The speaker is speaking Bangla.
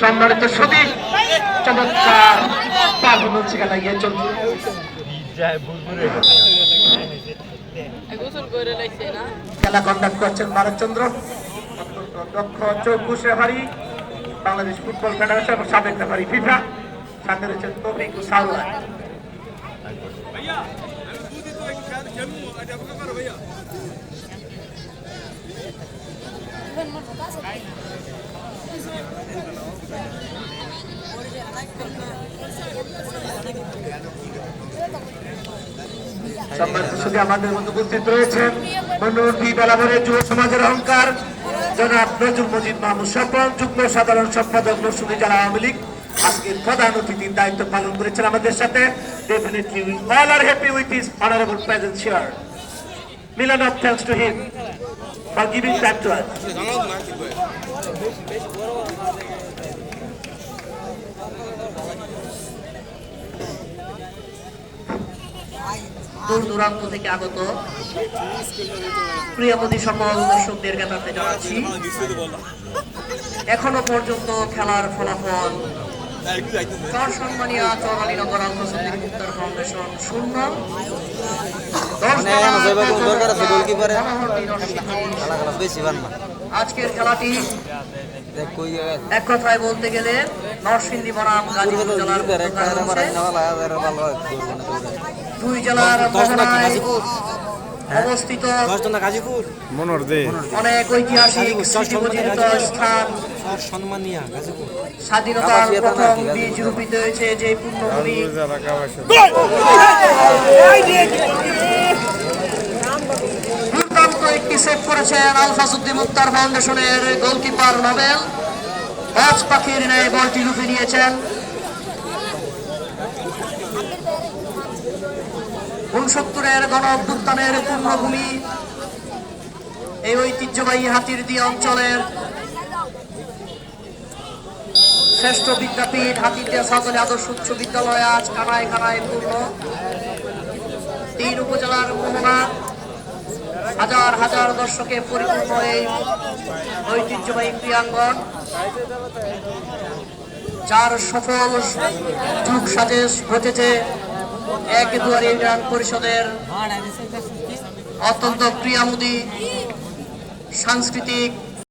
সম্মানিত সুধী চমৎকার পারফরমেন্স লাগিয়ে চলছে। খেলা কন্ডাক্ট করছেন ভারতচন্দ্র, দক্ষ চৌকুশ রেফারি, বাংলাদেশ ফুটবল ফেডারেশন এবং সাবেক রেফারি ফিফা। সাথে রয়েছেন তৌফিক সারওয়ার। সম্মানিত সুধী আমাদের মধ্যে উপস্থিত রয়েছেন মনোরী বেলাভরের যুব সমাজের অহংকার জনাব নজরুল মজিদ মাহমুদ স্বপন, যুগ্ম সাধারণ সম্পাদক নরসিংদী জেলা আওয়ামী লীগ। আজকের প্রধান অতিথির দায়িত্ব পালন করেছেন আমাদের সাথে। Definitely we all are happy with his honorable presence here. Million of thanks to him for giving time to us. দূর দূরান্ত থেকে আগত প্রিয়মতি সকল দর্শকদের জ্ঞাতার্থে জানাচ্ছি, এখনো পর্যন্ত খেলার ফলাফল সম্মানিয়া চৌরালীনগর আন্তর্জাতিক মুক্তার ফাউন্ডেশন 0, আজকের খেলাটি এক কথায় বলতে গেলে নরসিংদী বনাম গাজীপুর জেলার দুই জেলার অবস্থিত অনেক ঐতিহাসিক স্মৃতিমণ্ডিত স্থান, স্বাধীনতার প্রথম বীজ রূপিত হয়েছে যে পূর্ণভূমি। দুর্দান্ত একটি সেভ করেছেন আলফাজউদ্দিন মুক্তার ফাউন্ডেশনের গোলকিপার নোবেল, বাজ পাখির ন্যায় বলটি লুফে নিয়েছেন। 69-এর গণ অভ্যুত্থানের পূর্ণভূমি এই ঐতিহ্যবাহী হাতিরদিয়া অঞ্চলের শ্রেষ্ঠ বিদ্যাপীঠ হাতিরদিয়া সরকারি আদর্শ উচ্চ বিদ্যালয় আজ কানায় কানায় পূর্ণ। 3 উপজেলার মোহনা, হাজার হাজার দর্শকে পরিপূর্ণ এই ঐতিহ্যবাহী ক্রীড়াঙ্গন, যার সফল যুগ সাজেশ ঘটেছে 1 দুয়ারি ইউনিয়ন পরিষদের অত্যন্ত ক্রিয়ামোদী সাংস্কৃতিক